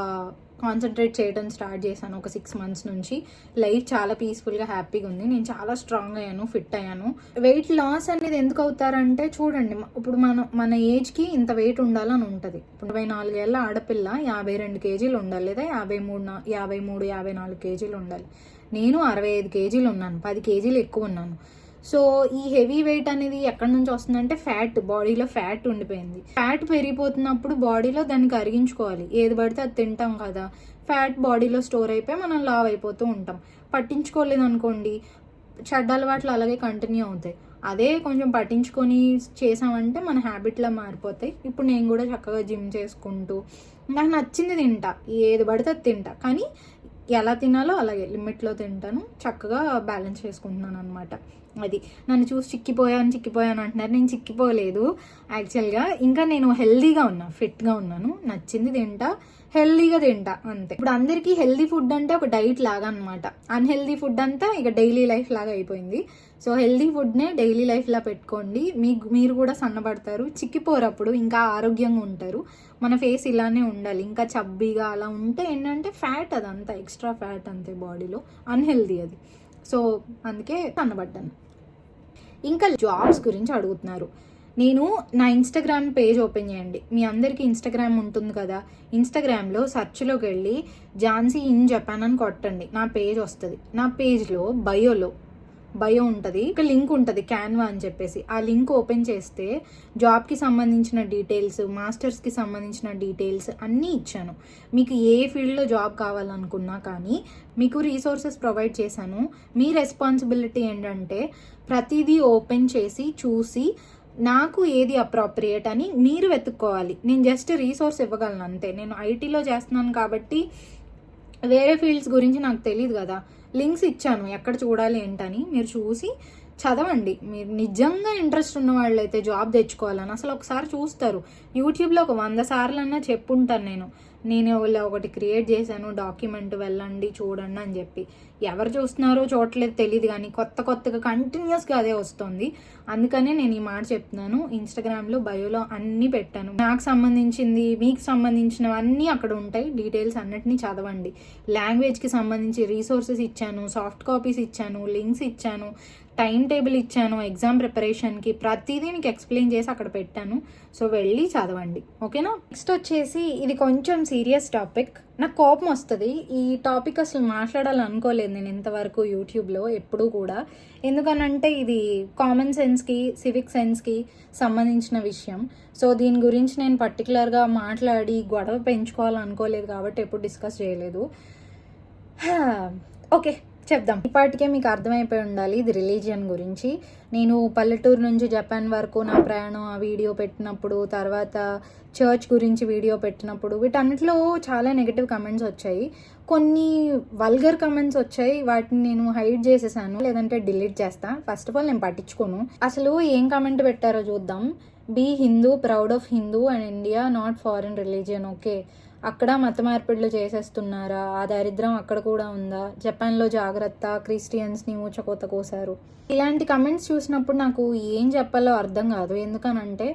కాన్సన్ట్రేట్ చేయడం స్టార్ట్ చేశాను ఒక 6 months నుంచి. లైఫ్ చాలా పీస్ఫుల్గా హ్యాపీగా ఉంది. నేను చాలా స్ట్రాంగ్ అయ్యాను, ఫిట్ అయ్యాను. వెయిట్ లాస్ అనేది ఎందుకు అవుతారంటే చూడండి, ఇప్పుడు మన ఏజ్కి ఇంత వెయిట్ ఉండాలని ఉంటుంది. 24 ఏళ్ళ ఆడపిల్ల 52 kgs ఉండాలి, లేదా 53 54 kgs ఉండాలి. నేను 65 kgs ఉన్నాను, 10 kgs ఎక్కువ ఉన్నాను. సో ఈ హెవీ వెయిట్ అనేది ఎక్కడి నుంచి వస్తుందంటే ఫ్యాట్, బాడీలో ఫ్యాట్ ఉండిపోయింది. ఫ్యాట్ పెరిగిపోతున్నప్పుడు బాడీలో దాన్ని కరిగించుకోవాలి, ఏది పడితే అది తింటాం కదా, ఫ్యాట్ బాడీలో స్టోర్ అయిపోయి మనం లావ్ అయిపోతూ ఉంటాం. పట్టించుకోలేదు అనుకోండి, చెడ్డ అలవాట్లు అలాగే కంటిన్యూ అవుతాయి. అదే కొంచెం పట్టించుకొని చేసామంటే మన హ్యాబిట్లా మారిపోతాయి. ఇప్పుడు నేను కూడా చక్కగా జిమ్ చేసుకుంటూ నాకు నచ్చింది తింటా, ఏది పడితే అది తింటా, కానీ ఎలా తినాలో అలాగే లిమిట్లో తింటాను, చక్కగా బ్యాలెన్స్ చేసుకుంటున్నాను అనమాట. అది నన్ను చూసి చిక్కిపోయాను అంటున్నారు. నేను చిక్కిపోలేదు యాక్చువల్గా. ఇంకా నేను హెల్దీగా ఉన్నా, ఫిట్గా ఉన్నాను, నచ్చింది తింటా, హెల్దీగా తింటా అంతే. ఇప్పుడు అందరికీ హెల్దీ ఫుడ్ అంటే ఒక డైట్ లాగా అనమాట. అన్హెల్దీ ఫుడ్ అంతా ఇక డైలీ లైఫ్ లాగా అయిపోయింది. సో హెల్దీ ఫుడ్నే డైలీ లైఫ్లా పెట్టుకోండి, మీరు కూడా సన్నబడతారు, చిక్కిపోరు, అప్పుడు ఇంకా ఆరోగ్యంగా ఉంటారు. మన ఫేస్ ఇలానే ఉండాలి, ఇంకా చబ్బీగా అలా ఉంటే ఏంటంటే ఫ్యాట్, అదంతా ఎక్స్ట్రా ఫ్యాట్ అంతే బాడీలో, అన్హెల్దీ అది. సో అందుకే సన్నబడ్డాను. ఇంకా జాబ్స్ గురించి అడుగుతున్నారు. నేను నా ఇన్స్టాగ్రామ్ పేజ్ ఓపెన్ చేయండి, మీ అందరికీ ఇన్స్టాగ్రామ్ ఉంటుంది కదా, ఇన్స్టాగ్రామ్లో సెర్చ్లోకి వెళ్ళి ఝాన్సీ ఇన్ జపాన్ అని కొట్టండి, నా పేజ్ వస్తుంది. నా పేజ్లో బయో ఉంటుంది, ఒక లింక్ ఉంటుంది క్యాన్వా అని చెప్పేసి. ఆ లింక్ ఓపెన్ చేస్తే జాబ్కి సంబంధించిన డీటెయిల్స్, మాస్టర్స్కి సంబంధించిన డీటెయిల్స్ అన్నీ ఇచ్చాను. మీకు ఏ ఫీల్డ్లో జాబ్ కావాలనుకున్నా కానీ మీకు రీసోర్సెస్ ప్రొవైడ్ చేశాను. మీ రెస్పాన్సిబిలిటీ ఏంటంటే ప్రతిదీ ఓపెన్ చేసి చూసి నాకు ఏది అప్రాప్రియేట్ అని మీరు వెతుక్కోవాలి. నేను జస్ట్ రీసోర్స్ ఇవ్వగలను అంతే. నేను ఐటీలో చేస్తున్నాను కాబట్టి వేరే ఫీల్డ్స్ గురించి నాకు తెలియదు కదా. లింక్స్ ఇచ్చాను ఎక్కడ చూడాలి ఏంటని, మీరు చూసి చదవండి. మీరు నిజంగా ఇంట్రెస్ట్ ఉన్న వాళ్ళైతే జాబ్ తెచ్చుకోవాలని అసలు ఒకసారి చూస్తారు. యూట్యూబ్లో ఒక 100 సార్లన్నా చెప్పుంటాను నేను ఒకటి క్రియేట్ చేశాను డాక్యుమెంట్, వెళ్ళండి చూడండి అని చెప్పి. ఎవరు చూస్తున్నారో చూడలేదు తెలియదు, కానీ కొత్తగా కంటిన్యూస్గా అదే వస్తుంది. అందుకనే నేను ఈ మాట చెప్తున్నాను. ఇన్స్టాగ్రామ్లో బయోలో అన్నీ పెట్టాను, నాకు సంబంధించింది మీకు సంబంధించినవన్నీ అక్కడ ఉంటాయి. డీటెయిల్స్ అన్నిటినీ చదవండి. లాంగ్వేజ్కి సంబంధించి రీసోర్సెస్ ఇచ్చాను, సాఫ్ట్ కాపీస్ ఇచ్చాను, లింక్స్ ఇచ్చాను, టైం టేబుల్ ఇచ్చాను, ఎగ్జామ్ ప్రిపరేషన్కి ప్రతిదీ మీకు ఎక్స్ప్లెయిన్ చేసి అక్కడ పెట్టాను. సో వెళ్ళి చదవండి, ఓకేనా. నెక్స్ట్ వచ్చేసి ఇది కొంచెం సీరియస్ టాపిక్, నాకు కోపం వస్తుంది. ఈ టాపిక్ అసలు మాట్లాడాలనుకోలేదు నేను ఇంతవరకు యూట్యూబ్లో ఎప్పుడూ కూడా. ఎందుకనంటే ఇది కామన్ సెన్స్కి, సివిక్ సెన్స్కి సంబంధించిన విషయం. సో దీని గురించి నేను పర్టికులర్గా మాట్లాడి గొడవ పెంచుకోవాలనుకోలేదు కాబట్టి ఎప్పుడు డిస్కస్ చేయలేదు. ఓకే, చెప్దాం. ఇప్పటికే మీకు అర్థమైపోయి ఉండాలి ఇది రిలీజియన్ గురించి. నేను పల్లెటూరు నుంచి జపాన్ వరకు నా ప్రయాణం ఆ వీడియో పెట్టినప్పుడు, తర్వాత చర్చ్ గురించి వీడియో పెట్టినప్పుడు వీటన్నిటిలో చాలా నెగిటివ్ కమెంట్స్ వచ్చాయి. కొన్ని వల్గర్ కమెంట్స్ వచ్చాయి. వాటిని నేను హైడ్ చేసేసాను, లేదంటే డిలీట్ చేస్తా. ఫస్ట్ ఆఫ్ ఆల్ నేను పట్టించుకోను. అసలు ఏం కమెంట్ పెట్టారో చూద్దాం. Be Hindu, proud of Hindu and India, not foreign religion. Okay, అక్కడ మత మార్పిడులు చేసేస్తున్నారా? ఆ దరిద్రం అక్కడ కూడా ఉందా? జపాన్లో జాగ్రత్త, క్రిస్టియన్స్ని ఊచకోత కోసారు. ఇలాంటి కమెంట్స్ చూసినప్పుడు నాకు ఏం చెప్పాలో అర్థం కాదు. ఎందుకనంటే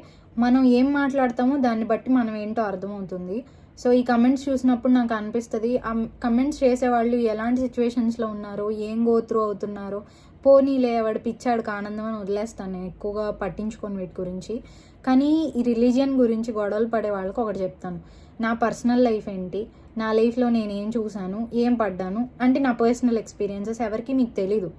మనం ఏం మాట్లాడతామో దాన్ని బట్టి మనం ఏంటో అర్థమవుతుంది. సో ఈ కమెంట్స్ చూసినప్పుడు నాకు అనిపిస్తుంది ఆ కమెంట్స్ చేసేవాళ్ళు ఎలాంటి సిచ్యువేషన్స్లో ఉన్నారో, ఏం గో త్రూ అవుతున్నారో. పోనీలే వాడు పిచ్చాడికి ఆనందం అని వదిలేస్తాను, నేను ఎక్కువగా పట్టించుకోను వీటి గురించి. కానీ ఈ రిలీజియన్ గురించి గొడవలు పడే వాళ్ళకి ఒకటి చెప్తాను. నా పర్సనల్ లైఫ్ ఏంటి, నా లైఫ్లో నేను ఏం చూశాను, ఏం పడ్డాను అంటే నా పర్సనల్ ఎక్స్పీరియన్సెస్ ఎవరికి మీకు తెలీదు.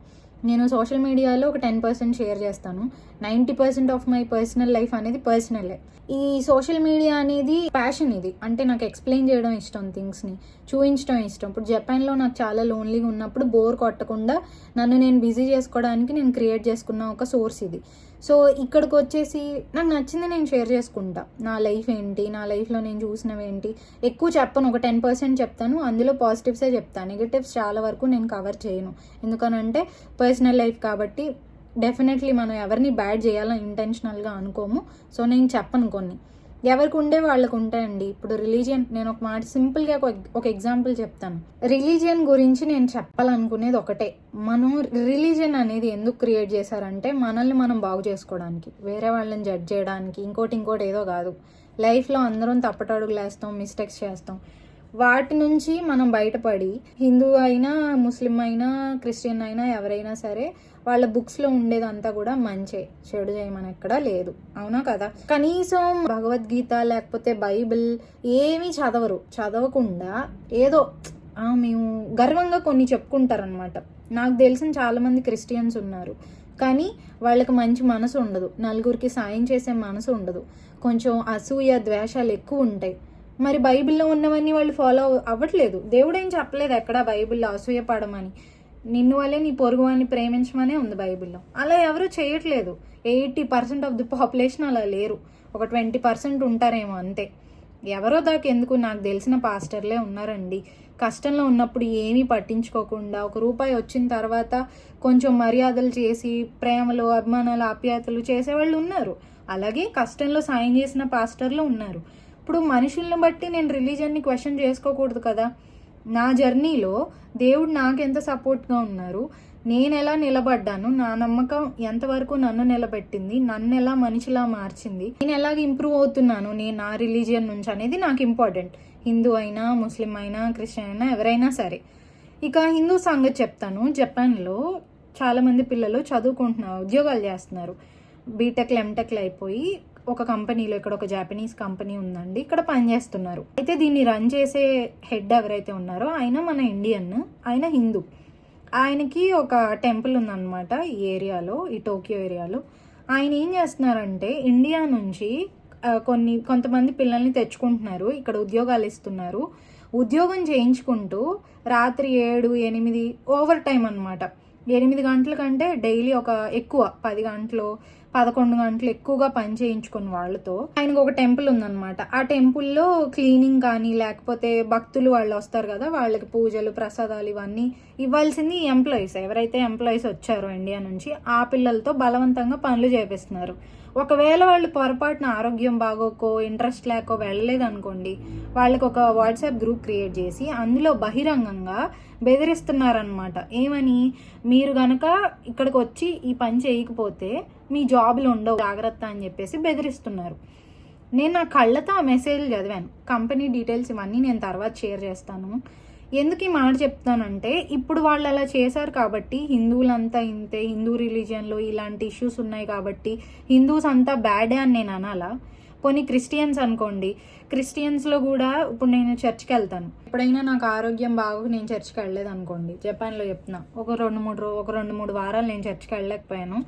నేను సోషల్ మీడియాలో ఒక 10% షేర్ చేస్తాను. 90% ఆఫ్ మై పర్సనల్ లైఫ్ అనేది పర్సనలే. ఈ సోషల్ మీడియా అనేది ప్యాషన్. ఇది అంటే నాకు ఎక్స్ప్లెయిన్ చేయడం ఇష్టం, థింగ్స్ని చూపించడం ఇష్టం. ఇప్పుడు జపాన్లో నాకు చాలా లోన్లీగా ఉన్నప్పుడు బోర్ కొట్టకుండా నన్ను నేను బిజీ చేసుకోవడానికి నేను క్రియేట్ చేసుకున్న ఒక సోర్స్ ఇది. సో ఇక్కడికి వచ్చేసి నాకు నచ్చింది నేను షేర్ చేసుకుంటా. నా లైఫ్ ఏంటి, నా లైఫ్లో నేను చూసినవి ఏంటి. ఎక్కువ చెప్పను, ఒక 10% చెప్తాను. అందులో పాజిటివ్సే చెప్తాను, నెగిటివ్స్ చాలా వరకు నేను కవర్ చేయను. ఎందుకనంటే పర్సనల్ లైఫ్ కాబట్టి డెఫినెట్లీ మనం ఎవరిని బ్యాడ్ చేయాలని ఇంటెన్షనల్గా అనుకోము. సో నేను చెప్పను కొన్ని. ఎవరికి ఉండే వాళ్ళకు ఉంటాయండి. ఇప్పుడు రిలీజియన్, నేను ఒక మాట సింపుల్గా ఒక ఎగ్జాంపుల్ చెప్తాను. రిలీజియన్ గురించి నేను చెప్పాలనుకునేది ఒకటే. మనం రిలీజియన్ అనేది ఎందుకు క్రియేట్ చేశారంటే మనల్ని మనం బాగు చేసుకోవడానికి, వేరే వాళ్ళని జడ్జ్ చేయడానికి, ఇంకోటి ఏదో కాదు. లైఫ్లో అందరం తప్పటడుగులు వేస్తాం, మిస్టేక్స్ చేస్తాం. వాటి నుంచి మనం బయటపడి, హిందూ అయినా, ముస్లిం అయినా, క్రిస్టియన్ అయినా, ఎవరైనా సరే వాళ్ళ బుక్స్లో ఉండేదంతా కూడా మంచే, చెడు చేయమని ఎక్కడా లేదు. అవునా కదా? కనీసం భగవద్గీత లేకపోతే బైబిల్ ఏమీ చదవకుండా ఏదో మేము గర్వంగా కొన్ని చెప్పుకుంటారనమాట. నాకు తెలిసిన చాలామంది క్రిస్టియన్స్ ఉన్నారు, కానీ వాళ్ళకి మంచి మనసు ఉండదు, నలుగురికి సాయం చేసే మనసు ఉండదు, కొంచెం అసూయ, ద్వేషాలు ఎక్కువ ఉంటాయి. మరి బైబిల్లో ఉన్నవన్నీ వాళ్ళు ఫాలో అవ్వట్లేదు. దేవుడు ఏం చెప్పలేదు ఎక్కడ బైబిల్లో అసూయపడమని. నిన్ను వల్లే నీ పొరుగువాన్ని ప్రేమించమనే ఉంది బైబిల్లో. అలా ఎవరు చేయట్లేదు. 80% ఆఫ్ ది పాపులేషన్ అలా లేరు. ఒక 20% ఉంటారేమో అంతే. ఎవరో దాకా ఎందుకు, నాకు తెలిసిన పాస్టర్లే ఉన్నారండి. కష్టంలో ఉన్నప్పుడు ఏమీ పట్టించుకోకుండా, ఒక రూపాయి వచ్చిన తర్వాత కొంచెం మర్యాదలు చేసి, ప్రేమలు, అభిమానాలు, ఆప్యాయతలు చేసేవాళ్ళు ఉన్నారు. అలాగే కష్టంలో సాయం చేసిన పాస్టర్లు ఉన్నారు. ఇప్పుడు మనుషుల్ని బట్టి నేను రిలీజన్ని క్వశ్చన్ చేసుకోకూడదు కదా. నా జర్నీలో దేవుడు నాకు ఎంత సపోర్ట్గా ఉన్నారు, నేను ఎలా నిలబడ్డాను, నా నమ్మకం ఎంతవరకు నన్ను నిలబెట్టింది, నన్ను ఎలా మనిషిలా మార్చింది, నేను ఎలాగ ఇంప్రూవ్ అవుతున్నాను నేను నా రిలీజియన్ నుంచి అనేది నాకు ఇంపార్టెంట్. హిందూ అయినా, ముస్లిం అయినా, క్రిస్టియన్ అయినా, ఎవరైనా సరే. ఇక హిందూ సంగతి చెప్తాను. జపాన్లో చాలామంది పిల్లలు చదువుకుంటున్నారు, ఉద్యోగాలు చేస్తున్నారు. బీటెక్లు, ఎంటెక్లు అయిపోయి ఒక కంపెనీలో, ఇక్కడ ఒక జాపనీస్ కంపెనీ ఉందండి, ఇక్కడ పనిచేస్తున్నారు. అయితే దీన్ని రన్ చేసే హెడ్ ఎవరైతే ఉన్నారో ఆయన మన ఇండియన్, ఆయన హిందూ. ఆయనకి ఒక టెంపుల్ ఉందన్నమాట ఈ ఏరియాలో, ఈ టోక్యో ఏరియాలో. ఆయన ఏం చేస్తున్నారంటే ఇండియా నుంచి కొంతమంది పిల్లల్ని తెచ్చుకుంటున్నారు, ఇక్కడ ఉద్యోగాలు ఇస్తున్నారు. ఉద్యోగం చేయించుకుంటూ రాత్రి 7, 8 ఓవర్ టైం అనమాట. 8 గంటల కంటే డైలీ ఒక ఎక్కువ 10 గంటలు, 11 గంటలు ఎక్కువగా పని చేయించుకున్న వాళ్ళతో ఆయనకు ఒక టెంపుల్ ఉందన్నమాట. ఆ టెంపుల్లో క్లీనింగ్ కానీ, లేకపోతే భక్తులు వాళ్ళు వస్తారు కదా, వాళ్ళకి పూజలు, ప్రసాదాలు ఇవన్నీ ఇవ్వాల్సింది ఎంప్లాయీస్. ఎవరైతే ఎంప్లాయీస్ వచ్చారో ఇండియా నుంచి, ఆ పిల్లలతో బలవంతంగా పనులు చేపిస్తున్నారు. ఒకవేళ వాళ్ళు పొరపాటున ఆరోగ్యం బాగోకో, ఇంట్రెస్ట్ లేకో వెళ్ళలేదనుకోండి, వాళ్ళకి ఒక వాట్సాప్ గ్రూప్ క్రియేట్ చేసి అందులో బహిరంగంగా బెదిరిస్తున్నారనమాట. ఏమని, మీరు గనక ఇక్కడికి వచ్చి ఈ పని చేయకపోతే మీ జాబులు ఉండవు, జాగ్రత్త అని చెప్పేసి బెదిరిస్తున్నారు. నేను నా కళ్ళతో ఆ మెసేజ్లు చదివాను. కంపెనీ డీటెయిల్స్ ఇవన్నీ నేను తర్వాత షేర్ చేస్తాను. ఎందుకు ఈ మాట చెప్తానంటే, ఇప్పుడు వాళ్ళు అలా చేశారు కాబట్టి హిందువులంతా ఇంతే, హిందూ రిలీజియన్లో ఇలాంటి ఇష్యూస్ ఉన్నాయి కాబట్టి హిందూస్ అంతా బ్యాడే అని నేను అనాలా? పోనీ క్రిస్టియన్స్ అనుకోండి, క్రిస్టియన్స్లో కూడా ఇప్పుడు నేను చర్చ్కి వెళ్తాను. ఎప్పుడైనా నాకు ఆరోగ్యం బాగోక నేను చర్చ్కి వెళ్ళలేదు అనుకోండి, జపాన్లో చెప్తున్నా, ఒక 2-3 వారాలు నేను చర్చ్కి వెళ్ళలేకపోయాను.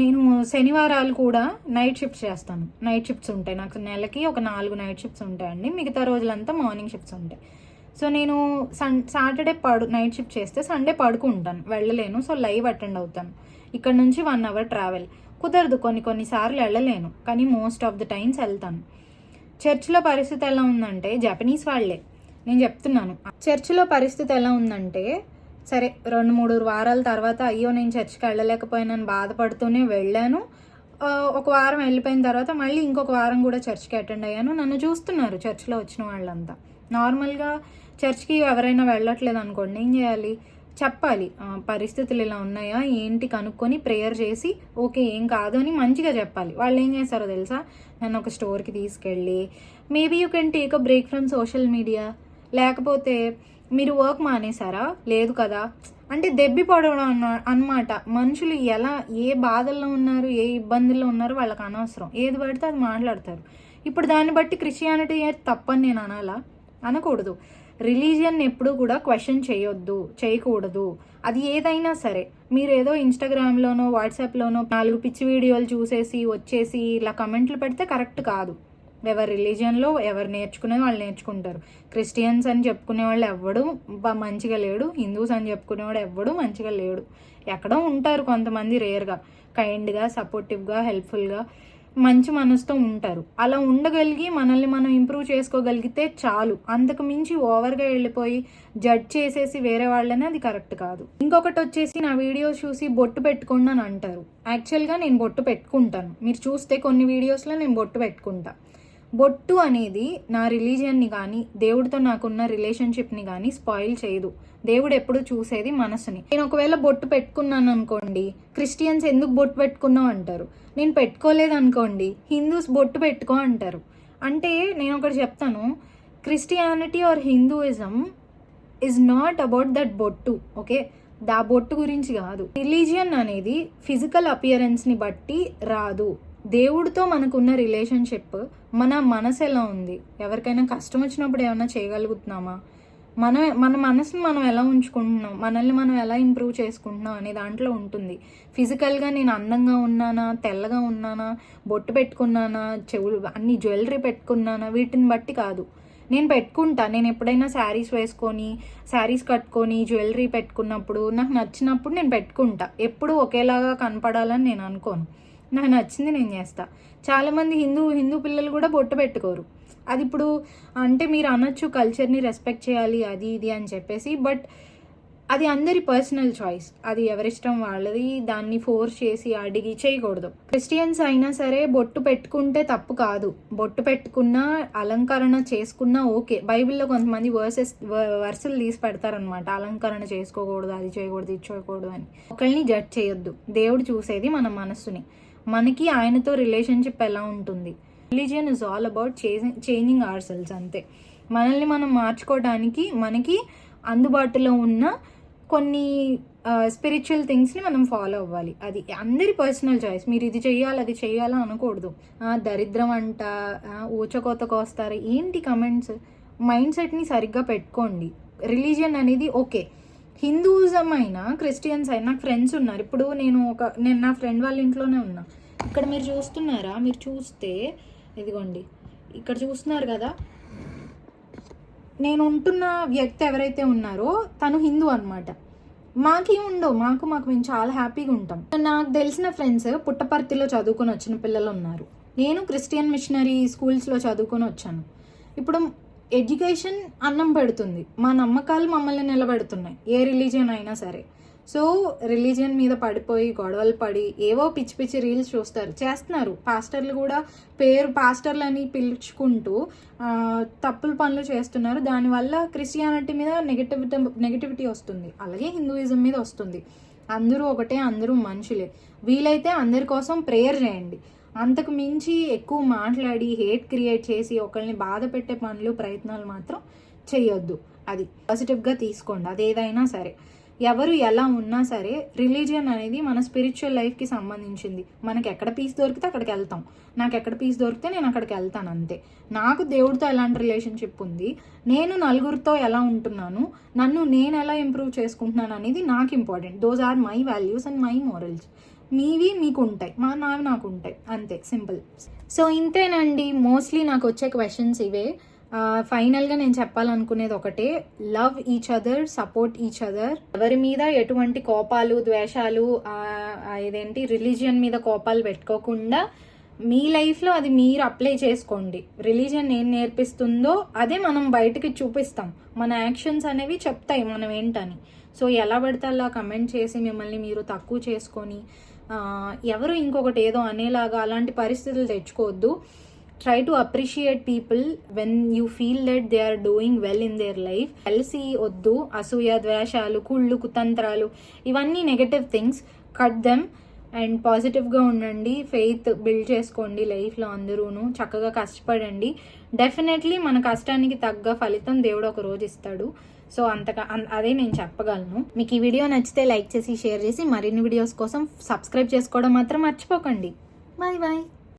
నేను శనివారాలు కూడా నైట్ షిఫ్ట్స్ చేస్తాను. నైట్ షిఫ్ట్స్ ఉంటాయి నాకు, నెలకి ఒక 4 నైట్ షిఫ్ట్స్ ఉంటాయండి. మిగతా రోజులంతా మార్నింగ్ షిఫ్ట్స్ ఉంటాయి. సో నేను సాటర్డే నైట్ షిఫ్ట్ చేస్తే సండే పడుకుంటాను, వెళ్ళలేను. సో లైవ్ అటెండ్ అవుతాను. ఇక్కడ నుంచి 1 hour ట్రావెల్ కుదరదు, కొన్నిసార్లు వెళ్ళలేను, కానీ మోస్ట్ ఆఫ్ ద టైమ్స్ వెళ్తాను. చర్చ్లో పరిస్థితి ఎలా ఉందంటే, జపనీస్ వాళ్ళే నేను చెప్తున్నాను, చర్చ్లో పరిస్థితి ఎలా ఉందంటే, సరే 2-3 వారాల తర్వాత అయ్యో నేను చర్చ్కి వెళ్ళలేకపోయినాను బాధపడుతూనే వెళ్ళాను. ఒక వారం వెళ్ళిపోయిన తర్వాత మళ్ళీ ఇంకొక వారం కూడా చర్చ్కి అటెండ్ అయ్యాను. నన్ను చూస్తున్నారు చర్చ్లో వచ్చిన వాళ్ళంతా. నార్మల్గా చర్చ్కి ఎవరైనా వెళ్ళట్లేదు అనుకోండి, ఏం చేయాలి, చెప్పాలి పరిస్థితులు ఇలా ఉన్నాయా ఏంటి కనుక్కొని ప్రేయర్ చేసి ఓకే ఏం కాదు అని మంచిగా చెప్పాలి. వాళ్ళు ఏం చేస్తారో తెలుసా, నన్ను ఒక స్టోర్కి తీసుకెళ్ళి maybe you can take a break from social media, లేకపోతే మీరు వర్క్ మానేశారా, లేదు కదా అంటే దెబ్బి పడడం అన్నమాట. మనుషులు ఎలా ఏ బాధల్లో ఉన్నారు ఏ ఇబ్బందుల్లో ఉన్నారు వాళ్ళకి అనవసరం, ఏది పడితే అది మాట్లాడతారు. ఇప్పుడు దాన్ని బట్టి క్రిస్టియానిటీ తప్పని నేను అనకూడదు. రిలీజియన్ ఎప్పుడు కూడా క్వశ్చన్ చేయకూడదు. అది ఏదైనా సరే, మీరు ఏదో ఇన్స్టాగ్రామ్లోనో వాట్సాప్లోనో 4 పిచ్చి వీడియోలు చూసేసి వచ్చేసి ఇలా కమెంట్లు పెడితే కరెక్ట్ కాదు. ఎవరి రిలీజియన్లో ఎవరు నేర్చుకునేది వాళ్ళు నేర్చుకుంటారు. క్రిస్టియన్స్ అని చెప్పుకునే వాళ్ళు ఎవ్వడు మంచిగా లేడు, హిందూస్ అని చెప్పుకునేవాడు ఎవ్వడు మంచిగా లేడు. ఎక్కడో ఉంటారు కొంతమంది రేర్గా, కైండ్గా, సపోర్టివ్గా, హెల్ప్ఫుల్గా, మంచి మనసుతో ఉంటారు. అలా ఉండగలిగి మనల్ని మనం ఇంప్రూవ్ చేసుకోగలిగితే చాలు. అంతకు మించి ఓవర్గా వెళ్ళిపోయి జడ్జ్ చేసేసి వేరే వాళ్ళని అది కరెక్ట్ కాదు. ఇంకొకటి వచ్చేసి, నా వీడియోస్ చూసి బొట్టు పెట్టుకోండి అని అంటారు. యాక్చువల్గా నేను బొట్టు పెట్టుకుంటాను. మీరు చూస్తే కొన్ని వీడియోస్లో నేను బొట్టు పెట్టుకుంటా. బొట్టు అనేది నా రిలీజియన్ని కానీ దేవుడితో నాకున్న రిలేషన్షిప్ని కానీ స్పాయిల్ చేయదు. దేవుడు ఎప్పుడు చూసేది మనసుని. నేను ఒకవేళ బొట్టు పెట్టుకున్నాను అనుకోండి, క్రిస్టియన్స్ ఎందుకు బొట్టు పెట్టుకున్నావు అంటారు. నేను పెట్టుకోలేదు అనుకోండి, హిందూస్ బొట్టు పెట్టుకో అంటారు. అంటే నేను ఒకటి చెప్తాను, Christianity are Hinduism is not about that బొట్టు. ఓకే, దా బొట్టు గురించి కాదు. రిలీజియన్ అనేది ఫిజికల్ అపియరెన్స్ని బట్టి రాదు. దేవుడితో మనకున్న రిలేషన్షిప్, మన మనసు ఎలా ఉంది, ఎవరికైనా కష్టం వచ్చినప్పుడు ఏమైనా చేయగలుగుతున్నామా, మన మనసుని మనం ఎలా ఉంచుకుంటున్నాం, మనల్ని మనం ఎలా ఇంప్రూవ్ చేసుకుంటున్నాం అనే దాంట్లో ఉంటుంది. ఫిజికల్గా నేను అందంగా ఉన్నానా, తెల్లగా ఉన్నానా, బొట్టు పెట్టుకున్నానా, చెవులు అన్ని జ్యువెలరీ పెట్టుకున్నానా, వీటిని బట్టి కాదు. నేను పెట్టుకుంటా. నేను ఎప్పుడైనా శారీస్ కట్టుకొని జ్యువెలరీ పెట్టుకున్నప్పుడు నాకు నచ్చినప్పుడు నేను పెట్టుకుంటా. ఎప్పుడు ఒకేలాగా కనపడాలని నేను అనుకోను. నాకు నచ్చింది నేను చేస్తా. చాలామంది హిందూ పిల్లలు కూడా బొట్టు పెట్టుకోరు. అది ఇప్పుడు అంటే మీరు అనొచ్చు కల్చర్ని రెస్పెక్ట్ చేయాలి అది ఇది అని చెప్పేసి, బట్ అది అందరి పర్సనల్ చాయిస్. అది ఎవరిష్టం వాళ్ళది. దాన్ని ఫోర్స్ చేసి అడిగి చేయకూడదు. క్రిస్టియన్స్ అయినా సరే బొట్టు పెట్టుకుంటే తప్పు కాదు. బొట్టు పెట్టుకున్నా అలంకరణ చేసుకున్నా ఓకే. బైబిల్లో కొంతమంది వర్సులు తీసి పెడతారనమాట, అలంకరణ చేసుకోకూడదు, అది చేయకూడదు, ఇది చేయకూడదు అని. ఒకళ్ళని జడ్జ్ చేయొద్దు. దేవుడు చూసేది మన మనస్సుని. మనకి ఆయనతో రిలేషన్షిప్ ఎలా ఉంటుంది. Religion is all about changing hour cells, అంతే. మనల్ని మనం మార్చుకోవడానికి మనకి అందుబాటులో ఉన్న కొన్ని స్పిరిచువల్ థింగ్స్ని మనం ఫాలో అవ్వాలి. అది అందరి పర్సనల్ చాయిస్. మీరు ఇది చెయ్యాలి అది చెయ్యాలా అనకూడదు. దరిద్రం అంట, ఊచకోతకు వస్తారు ఏంటి కమెంట్స్. మైండ్ సెట్ని సరిగ్గా పెట్టుకోండి. రిలీజియన్ అనేది ఓకే, హిందూయిజం అయినా క్రిస్టియన్స్ అయినా. నాకు ఫ్రెండ్స్ ఉన్నారు. ఇప్పుడు నేను నా ఫ్రెండ్ వాళ్ళ ఇంట్లోనే ఉన్నా. ఇక్కడ మీరు చూస్తున్నారా, మీరు చూస్తే ఇదిగోండి ఇక్కడ చూస్తున్నారు కదా, నేను ఉంటున్న వ్యక్తి ఎవరైతే ఉన్నారో తను హిందూ అనమాట. మాకేం ఉండవు, మాకు మేము చాలా హ్యాపీగా ఉంటాం. నాకు తెలిసిన ఫ్రెండ్స్ పుట్టపర్తిలో చదువుకొని వచ్చిన పిల్లలు ఉన్నారు. నేను క్రిస్టియన్ మిషనరీ స్కూల్స్లో చదువుకొని వచ్చాను. ఇప్పుడు ఎడ్యుకేషన్ అన్నం పెడుతుంది, మా నమ్మకాలు మమ్మల్ని నిలబెడుతున్నాయి, ఏ రిలీజియన్ అయినా సరే. సో రిలీజియన్ మీద పడిపోయి గొడవలు పడి ఏవో పిచ్చి పిచ్చి రీల్స్ చేస్తున్నారు. పాస్టర్లు కూడా పాస్టర్లు అని పిలుచుకుంటూ తప్పుల పనులు చేస్తున్నారు. దానివల్ల క్రిస్టియానిటీ మీద నెగటివిటీ వస్తుంది, అలాగే హిందూయిజం మీద వస్తుంది. అందరూ ఒకటే, అందరూ మనుషులే. వీలైతే అందరి కోసం ప్రేయర్ చేయండి. అంతకు మించి ఎక్కువ మాట్లాడి హేట్ క్రియేట్ చేసి ఒకరిని బాధ పెట్టే పనులు ప్రయత్నాలు మాత్రం చేయొద్దు. అది పాజిటివ్గా తీసుకోండి. అదేదైనా సరే, ఎవరు ఎలా ఉన్నా సరే, రిలీజియన్ అనేది మన స్పిరిచువల్ లైఫ్కి సంబంధించింది. మనకి ఎక్కడ పీస్ దొరికితే అక్కడికి వెళ్తాం. నాకు ఎక్కడ పీస్ దొరికితే నేను అక్కడికి వెళ్తాను, అంతే. నాకు దేవుడితో ఎలాంటి రిలేషన్షిప్ ఉంది, నేను నలుగురితో ఎలా ఉంటున్నాను, నేను ఎలా ఇంప్రూవ్ చేసుకుంటున్నాను అనేది నాకు important. Those are my values and my morals. మీవి మీకు ఉంటాయి, నావి నాకు ఉంటాయి, అంతే, సింపుల్. సో ఇంతేనండి, మోస్ట్లీ నాకు వచ్చే క్వశ్చన్స్ ఇవే. ఫైనల్గా నేను చెప్పాలనుకునేది ఒకటే, love each other, support each other. ఎవరి మీద ఎటువంటి కోపాలు, ద్వేషాలు, ఇదేంటి రిలీజియన్ మీద కోపాలు పెట్టుకోకుండా మీ లైఫ్లో అది మీరు అప్లై చేసుకోండి. రిలీజియన్ ఏం నేర్పిస్తుందో అదే మనం బయటకి చూపిస్తాం. మన యాక్షన్స్ అనేవి చెప్తాయి మనం ఏంటని. సో ఎలా పడితే అలా కమెంట్ చేసి మిమ్మల్ని మీరు తక్కువ చేసుకొని ఎవరు ఇంకొకటి ఏదో అనేలాగా అలాంటి పరిస్థితులు తెచ్చుకోవద్దు. Try to appreciate people when you feel that they are doing well in their life. కలిసి వద్దు. అసూయ, ద్వేషాలు, కుళ్ళు, కుతంత్రాలు, ఇవన్నీ negative things. Cut them and పాజిటివ్గా ఉండండి. ఫెయిత్ బిల్డ్ చేసుకోండి లైఫ్లో. అందరూను చక్కగా కష్టపడండి. డెఫినెట్లీ మన కష్టానికి తగ్గ ఫలితం దేవుడు ఒక రోజు ఇస్తాడు. సో అదే నేను చెప్పగలను. మీకు ఈ వీడియో నచ్చితే లైక్ చేసి షేర్ చేసి మరిన్ని వీడియోస్ కోసం సబ్స్క్రైబ్ చేసుకోవడం మాత్రం మర్చిపోకండి. Bye bye.